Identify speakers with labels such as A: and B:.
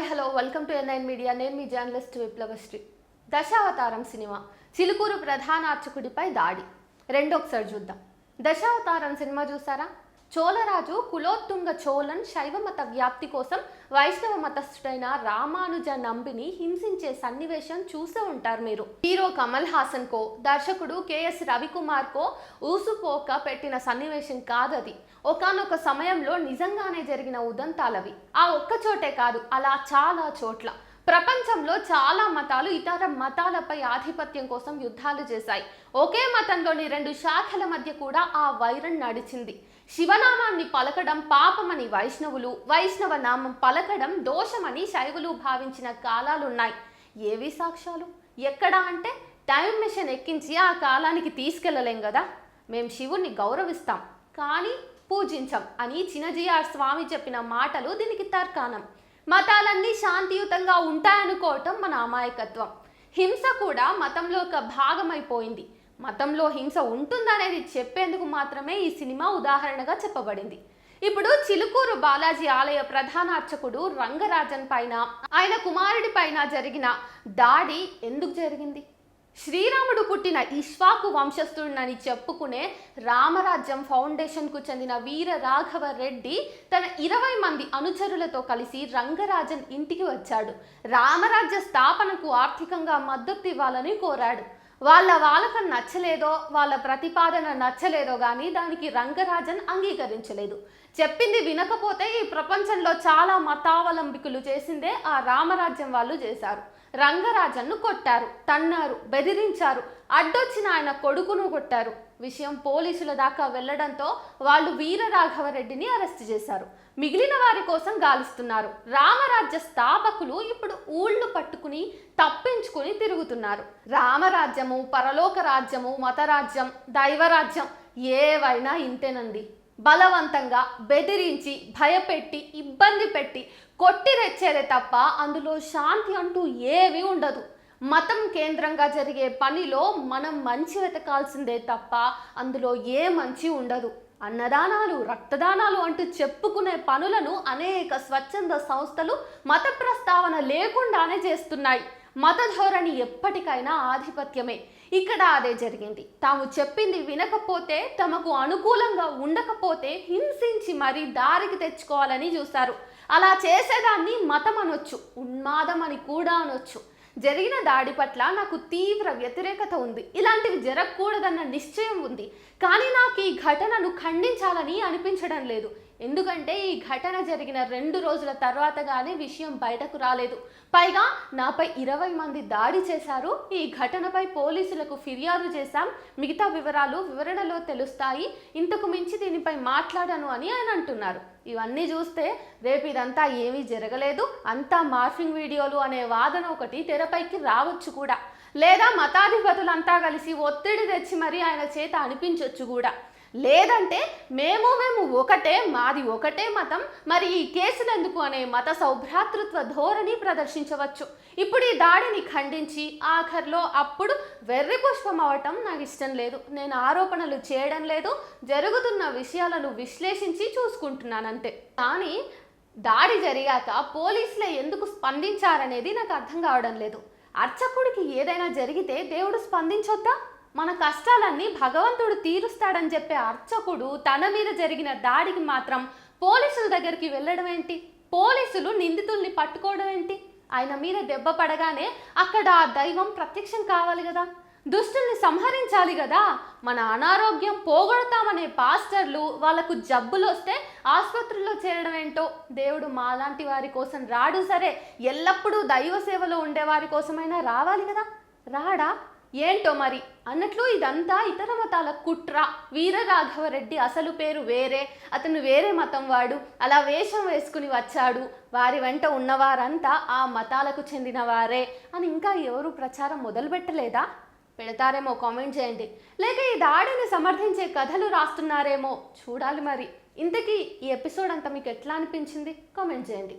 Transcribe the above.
A: Hi hello welcome to N9 media. నేను మీ journalist విప్లవశ్రీ. Dasavatharam cinema Chilukuru ప్రధాన అర్చకుడిపై దాడి రెండొకసారి చూద్దాం. దశావతారం సినిమా చూసారా? చోళరాజు కులోత్తుంగ చోళన్ శైవ మత వ్యాప్తి కోసం వైష్ణవ మతస్థుడైన రామానుజ నంబిని హింసించే సన్నివేశం చూసే ఉంటారు మీరు. హీరో కమల్ హాసన్ కో దర్శకుడు KS రవికుమార్ కో ఊసుపోక పెట్టిన సన్నివేశం కాదది. ఒకానొక సమయంలో నిజంగానే జరిగిన ఉదంతాలవి. ఆ ఒక్క చోటే కాదు, అలా చాలా చోట్ల ప్రపంచంలో చాలా మతాలు ఇతర మతాలపై ఆధిపత్యం కోసం యుద్ధాలు చేశాయి. ఒకే మతంలోని రెండు శాఖల మధ్య కూడా ఆ వైరం నడిచింది. శివనామాన్ని పలకడం పాపమని వైష్ణవులు, వైష్ణవ నామం పలకడం దోషమని శైవులు భావించిన కాలాలున్నాయి. ఏవి సాక్ష్యాలు? ఎక్కడా అంటే టైం మెషిన్ ఎక్కించి ఆ కాలానికి తీసుకెళ్లలేం కదా. మేం శివుణ్ణి గౌరవిస్తాం కానీ పూజించం అని చినజీఆర్ స్వామి చెప్పిన మాటలు దీనికి తర్కాణం. మతాలన్నీ శాంతియుతంగా ఉంటాయనుకోవటం మన అమాయకత్వం. హింస కూడా మతంలో ఒక భాగమైపోయింది. మతంలో హింస ఉంటుందనేది చెప్పేందుకు మాత్రమే ఈ సినిమా ఉదాహరణగా చెప్పబడింది. ఇప్పుడు చిలుకూరు బాలాజీ ఆలయ ప్రధాన అర్చకుడు రంగరాజన్ పైన, ఆయన కుమారుడి పైన జరిగిన దాడి ఎందుకు జరిగింది? శ్రీరాముడు పుట్టిన ఇష్వాకు వంశస్థుడినని చెప్పుకునే రామరాజ్యం ఫౌండేషన్కు చెందిన వీర రాఘవ రెడ్డి తన 20 మంది అనుచరులతో కలిసి రంగరాజన్ ఇంటికి వచ్చాడు. రామరాజ్య స్థాపనకు ఆర్థికంగా మద్దతు ఇవ్వాలని కోరాడు. వాళ్ళకు నచ్చలేదో, వాళ్ళ ప్రతిపాదన నచ్చలేదో కానీ దానికి రంగరాజన్ అంగీకరించలేదు. చెప్పింది వినకపోతే ఈ ప్రపంచంలో చాలా మతావలంబికులు చేసిందే ఆ రామరాజ్యం వాళ్ళు చేశారు. రంగరాజన్ను కొట్టారు, తన్నారు, బెదిరించారు. అడ్డొచ్చిన ఆయన కొడుకును కొట్టారు. విషయం పోలీసుల దాకా వెళ్లడంతో వాళ్ళు వీరరాఘవరెడ్డిని అరెస్ట్ చేశారు. మిగిలిన వారి కోసం గాలిస్తున్నారు. రామరాజ్య స్థాపకులు ఇప్పుడు ఊళ్ళు పట్టుకుని తప్పించుకుని తిరుగుతున్నారు. రామరాజ్యము, పరలోక రాజ్యము, మతరాజ్యం, దైవరాజ్యం ఏవైనా ఇంతేనండి. బలవంతంగా బెదిరించి, భయపెట్టి, ఇబ్బంది పెట్టి కొట్టి రెచ్చేదే తప్ప అందులో శాంతి అంటూ ఏమీ ఉండదు. మతం కేంద్రంగా జరిగే పనిలో మనం మంచి వెతకాల్సిందే తప్ప అందులో ఏ మంచి ఉండదు. అన్నదానాలు, రక్తదానాలు అంటూ చెప్పుకునే పనులను అనేక స్వచ్ఛంద సంస్థలు మత ప్రస్తావన లేకుండానే చేస్తున్నాయి. మత ధోరణి ఎప్పటికైనా ఆధిపత్యమే. ఇక్కడ అదే జరిగింది. తాము చెప్పింది వినకపోతే, తమకు అనుకూలంగా ఉండకపోతే హింసించి మరీ దారికి తెచ్చుకోవాలని చూశారు. అలా చేసేదాన్ని మతం అనొచ్చు, ఉన్మాదం అని కూడా అనొచ్చు. జరిగిన దాడి పట్ల నాకు తీవ్ర వ్యతిరేకత ఉంది. ఇలాంటివి జరగకూడదన్న నిశ్చయం ఉంది. కానీ నాకు ఈ ఘటనను ఖండించాలని అనిపించడం లేదు. ఎందుకంటే ఈ ఘటన జరిగిన 2 రోజుల తర్వాత కానీ విషయం బయటకు రాలేదు. పైగా నాపై 20 మంది దాడి చేశారు. ఈ ఘటనపై పోలీసులకు ఫిర్యాదు చేశాం. మిగతా వివరాలు వివరణలో తెలుస్తాయి. ఇంతకు మించి దీనిపై మాట్లాడను అని ఆయన అంటున్నారు. ఇవన్నీ చూస్తే రేపు ఇదంతా ఏమీ జరగలేదు, అంతా మార్ఫింగ్ వీడియోలు అనే వాదన ఒకటి తెరపైకి రావచ్చు కూడా. లేదా మతాధిపతులంతా కలిసి ఒత్తిడి తెచ్చి మరీ ఆయన చేత అనిపించవచ్చు కూడా. లేదంటే మేము ఒకటే, మాది ఒకటే మతం, మరి ఈ కేసులు ఎందుకు అనే మత సౌభ్రాతృత్వ ధోరణి ప్రదర్శించవచ్చు. ఇప్పుడు ఈ దాడిని ఖండించి ఆఖర్లో అప్పుడు వెర్రి పుష్పం అవటం నాకు ఇష్టం లేదు. నేను ఆరోపణలు చేయడం లేదు, జరుగుతున్న విషయాలను విశ్లేషించి చూసుకుంటున్నానంతే. కానీ దాడి జరిగాక పోలీసులే ఎందుకు స్పందించారనేది నాకు అర్థం కావడం లేదు. అర్చకుడికి ఏదైనా జరిగితే దేవుడు స్పందించొద్దా? మన కష్టాలన్నీ భగవంతుడు తీరుస్తాడని చెప్పే అర్చకుడు తన మీద జరిగిన దాడికి మాత్రం పోలీసుల దగ్గరికి వెళ్ళడం ఏంటి? పోలీసులు నిందితుల్ని పట్టుకోవడం ఏంటి? ఆయన మీద దెబ్బ పడగానే అక్కడ ఆ దైవం ప్రత్యక్షం కావాలి కదా, దుష్టుల్ని సంహరించాలి కదా. మన అనారోగ్యం పోగొడతామనే పాస్టర్లు వాళ్ళకు జబ్బులు వస్తే ఆసుపత్రుల్లో చేరడం ఏంటో. దేవుడు మాలాంటి వారి కోసం రాడు సరే, ఎల్లప్పుడూ దైవ సేవలో ఉండే వారి కోసమైనా రావాలి కదా. రాడా? ఏంటో మరి. అన్నట్లు ఇదంతా ఇతర మతాల కుట్ర. వీరరాఘవరెడ్డి అసలు పేరు వేరే, అతను వేరే మతం వాడు, అలా వేషం వేసుకుని వచ్చాడు, వారి వెంట ఉన్నవారంతా ఆ మతాలకు చెందిన వారే అని ఇంకా ఎవరు ప్రచారం మొదలు పెట్టలేదా? పెడతారేమో, కామెంట్ చేయండి. లేక ఈ దాడిని సమర్థించే కథలు రాస్తున్నారేమో చూడాలి మరి. ఇంతకీ ఈ ఎపిసోడ్ అంతా మీకు ఎట్లా అనిపించింది? కామెంట్ చేయండి.